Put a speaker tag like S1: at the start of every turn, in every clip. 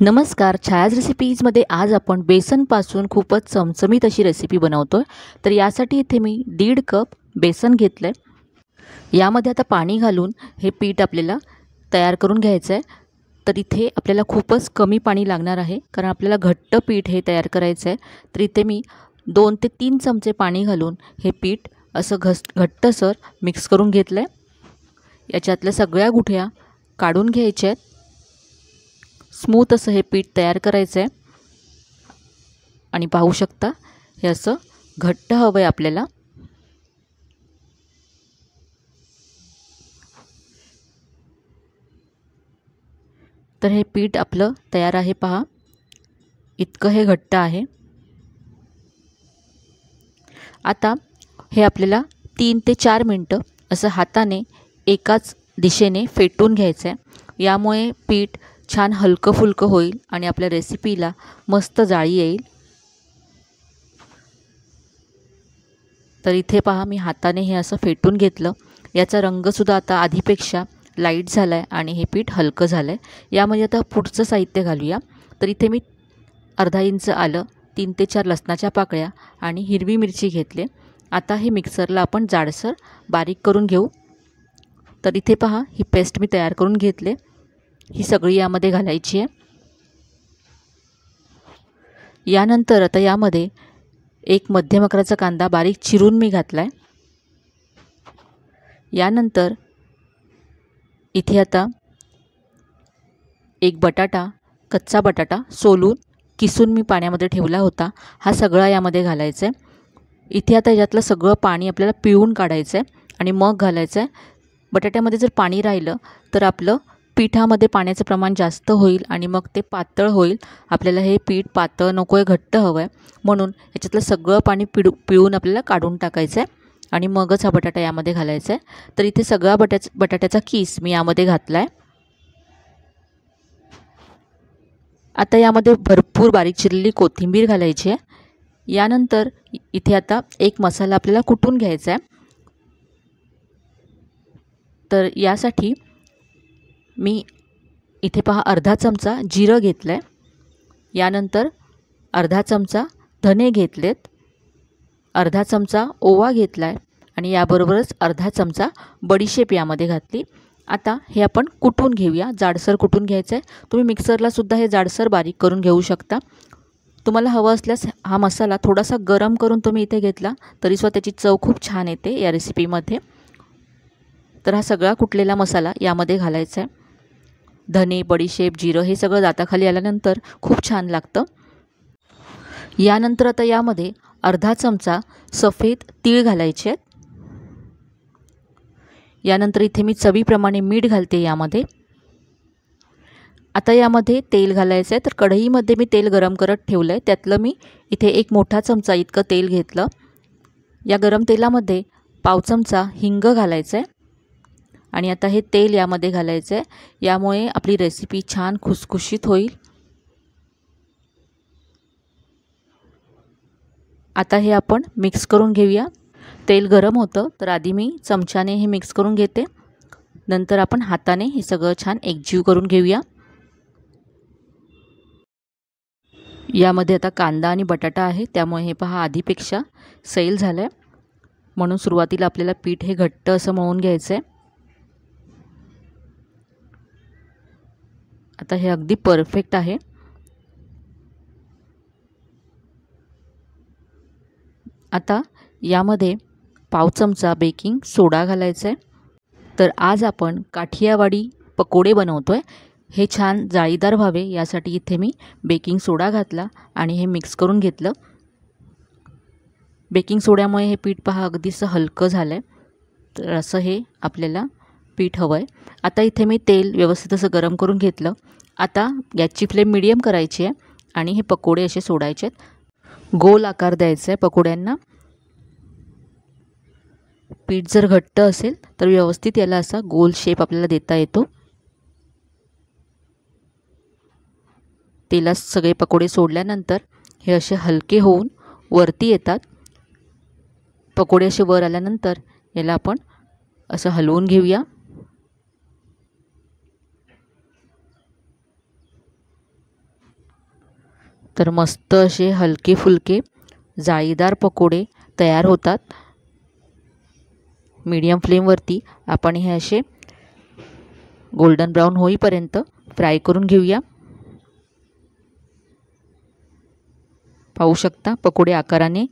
S1: नमस्कार, छायाज रेसिपीजमध्ये आज आपण बेसनपासून खूपच चमचमीत अशी रेसिपी बनवतो आहे। तर यासाठी इथे मी 1.5 कप बेसन घेतलं आहे। यामध्ये आता पाणी घालून हे पीठ आपल्याला तयार करून घ्यायचं आहे। तर इथे आपल्याला खूपच कमी पाणी लागणार आहे, कारण आपल्याला घट्ट पीठ हे तयार करायचं आहे। तर इथे मी 2 ते 3 चमचे पाणी घालून हे पीठ असं घट्टसर मिक्स करून घेतलं आहे। याच्यातल्या सगळ्या गुठळ्या काढून घ्यायच्या आहेत। स्मूथ असं हे पीठ तयार करायचं आहे आणि पाहू शकता हे असं घट्ट हवं आहे आपल्याला। तर हे पीठ आपलं तयार आहे, पहा इतकं हे घट्ट आहे। आता हे आपल्याला 3 ते 4 मिनिटं असं हाताने एकाच दिशेने फेटून घ्यायचं आहे। यामुळे पीठ छान हलकं फुलकं होईल आणि आपल्या रेसिपीला मस्त जाळी येईल। तर इथे पहा मी हाताने हे असं फेटून घेतलं। याचा रंगसुद्धा आता आधीपेक्षा लाईट झाला आहे आणि हे पीठ हलकं झालं आहे। यामध्ये आता पुढचं साहित्य घालूया। तर इथे मी अर्धा इंच आलं, 3 ते 4 लसणाच्या पाकळ्या आणि हिरवी मिरची घेतले। आता हे मिक्सरला आपण जाडसर बारीक करून घेऊ। तर इथे पहा ही पेस्ट मी तयार करून घेतले, ही सगळी यामध्ये घालायची आहे। यानंतर आता यामध्ये एक मध्यम आकाराचा कांदा बारीक चिरून मी घातला आहे। यानंतर इथे आता एक बटाटा, कच्चा बटाटा सोलून किसून मी पाण्यामध्ये ठेवला होता, हा सगळा यामध्ये घालायचा आहे। इथे आता यातलं सगळं पाणी आपल्याला पिळून काढायचं आहे आणि मग घालायचं आहे। बटाट्यामध्ये जर पाणी राहिलं तर आपलं पिठामध्ये पाण्याचं प्रमाण जास्त होईल आणि मग ते पातळ होईल। आपल्याला हे पीठ पातळ नको आहे, घट्ट हवं आहे, म्हणून याच्यातलं सगळं पाणी पिळून आपल्याला काढून टाकायचं आहे आणि मगच हा बटाटा यामध्ये घालायचा आहे। तर इथे सगळा बटाट्याचा किस मी यामध्ये घातला आहे। आता यामध्ये भरपूर बारीक चिरलेली कोथिंबीर घालायची आहे। यानंतर इथे आता एक मसाला आपल्याला कुटून घ्यायचा आहे। तर यासाठी मी इथे पहा अर्धा चमचा जिरं घेतलं आहे। यानंतर अर्धा चमचा धने घेतलेत, अर्धा चमचा ओवा घेतला आहे आणि याबरोबरच अर्धा चमचा बडीशेप यामध्ये घातली। आता हे आपण कुटून घेऊया, जाडसर कुटून घ्यायचं आहे। तुम्ही मिक्सरला सुद्धा हे जाडसर बारीक करून घेऊ शकता। तुम्हाला हवं असल्यास हा मसाला थोडासा गरम करून तुम्ही इथे घेतला तरीसुद्धा त्याची चव खूप छान येते या रेसिपीमध्ये। तर हा सगळा कुटलेला मसाला यामध्ये घालायचा आहे। धने, बडीशेप, जिरं हे सगळं दाताखाली आल्यानंतर खूप छान लागतं। यानंतर आता यामध्ये अर्धा चमचा सफेद तीळ घालायचे आहेत। यानंतर इथे मी चवीप्रमाणे मीठ घालते यामध्ये। आता यामध्ये तेल घालायचं आहे। तर कढईमध्ये मी तेल गरम करत ठेवलं आहे, त्यातलं मी इथे एक मोठा चमचा इतकं तेल घेतलं। या गरम तेलामध्ये पाव चमचा हिंग घालायचं आहे आणि आता हे तेल यामध्ये घालायचं आहे। यामुळे आपली रेसिपी छान खुसखुशीत होईल। आता हे आपण मिक्स करून घेऊया। तेल गरम होतं तर आधी मी चमच्याने हे मिक्स करून घेते, नंतर आपण हाताने हे सगळं छान एकजीव करून घेऊया। यामध्ये आता कांदा आणि बटाटा आहे, त्यामुळे हे पहा आधीपेक्षा सैल झालं आहे, म्हणून सुरुवातीला आपल्याला पीठ हे घट्ट असं मळून घ्यायचं आहे। आता हे अगदी परफेक्ट आहे। आता यामध्ये पाव चमचा बेकिंग सोडा घालायचा आहे। तर आज आपण काठियावाडी पकोडे बनवतो आहे, हे छान जाळीदार व्हावे यासाठी इथे मी बेकिंग सोडा घातला आणि हे मिक्स करून घेतलं। बेकिंग सोड्यामुळे हे पीठ पहा अगदीच हलकं झालं आहे। तर असं हे आपल्याला पीठ हवं आहे। आता इथे मी तेल व्यवस्थित असं गरम करून घेतलं। आता गॅसची फ्लेम मीडियम करायची आहे आणि हे पकोडे असे सोडायचे आहेत। गोल आकार द्यायचा आहे पकोड्यांना। पीठ जर घट्ट असेल तर व्यवस्थित याला असा गोल शेप आपल्याला देता येतो। तेलात सगळे पकोडे सोडल्यानंतर हे असे हलके होऊन वरती येतात। पकोडे असे वर आल्यानंतर याला आपण असं हलवून घेऊया। तर मस्त असे हलके फुलके जाळीदार पकोडे तयार होतात। मीडियम फ्लेमवरती आपण हे असे गोल्डन ब्राउन होईपर्यंत फ्राय करून घेऊया। पाहू शकता पकोडे आकाराने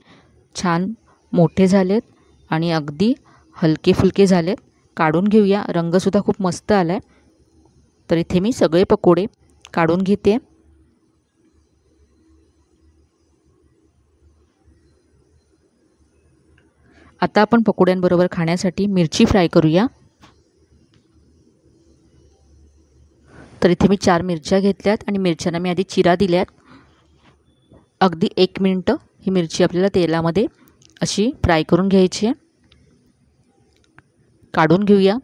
S1: छान मोठे झालेत आणि अगदी हलके फुलके झालेत। काढून घेऊया। रंगसुद्धा खूप मस्त आला आहे। तर इथे मी सगळे पकोडे काढून घेते। आता आपण पकोड्यांबरोबर खाण्यासाठी मिरची फ्राय करूया। तर इथे मी 4 मिरच्या घेतल्यात आणि मिरच्यांना मी आधी चिरा दिल्यात। अगदी 1 मिनिट ही मिरची आपल्याला तेलामध्ये अशी फ्राय करून घ्यायची आहे। काढून घेऊया।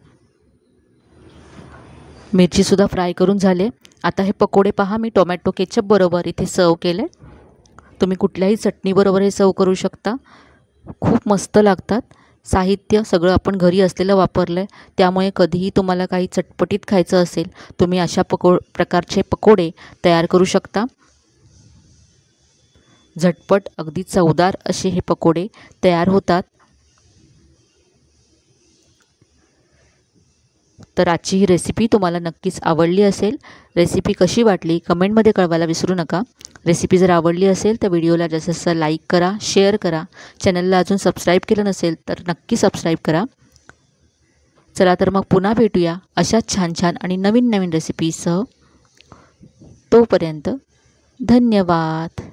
S1: मिरचीसुद्धा फ्राय करून झाले। आता हे पकोडे पहा मी टोमॅटो केचप बरोबर इथे सर्व केले। तुम्ही कुठल्याही चटणीबरोबर हे सर्व करू शकता। खूप मस्त लागतात। साहित्य सगळं आपण घरी असलेलं वापरलं आहे, त्यामुळे कधीही तुम्हाला काही चटपटीत खायचं असेल तुम्ही अशा प्रकारचे पकोडे तयार करू शकता। झटपट अगदी चवदार असे हे पकोडे तयार होतात। तर आजची ही रेसिपी तुम्हाला नक्कीच आवडली असेल। रेसिपी कशी वाटली कमेंटमध्ये कळवायला विसरू नका। रेसिपी जर आवडली असेल तर व्हिडिओला जास्तीत लाईक करा, शेअर करा। चॅनलला अजून सबस्क्राईब केलं नसेल तर नक्की सबस्क्राईब करा। चला तर मग पुन्हा भेटूया अशाच छान छान आणि नवीन नवीन रेसिपीसह। तोपर्यंत धन्यवाद।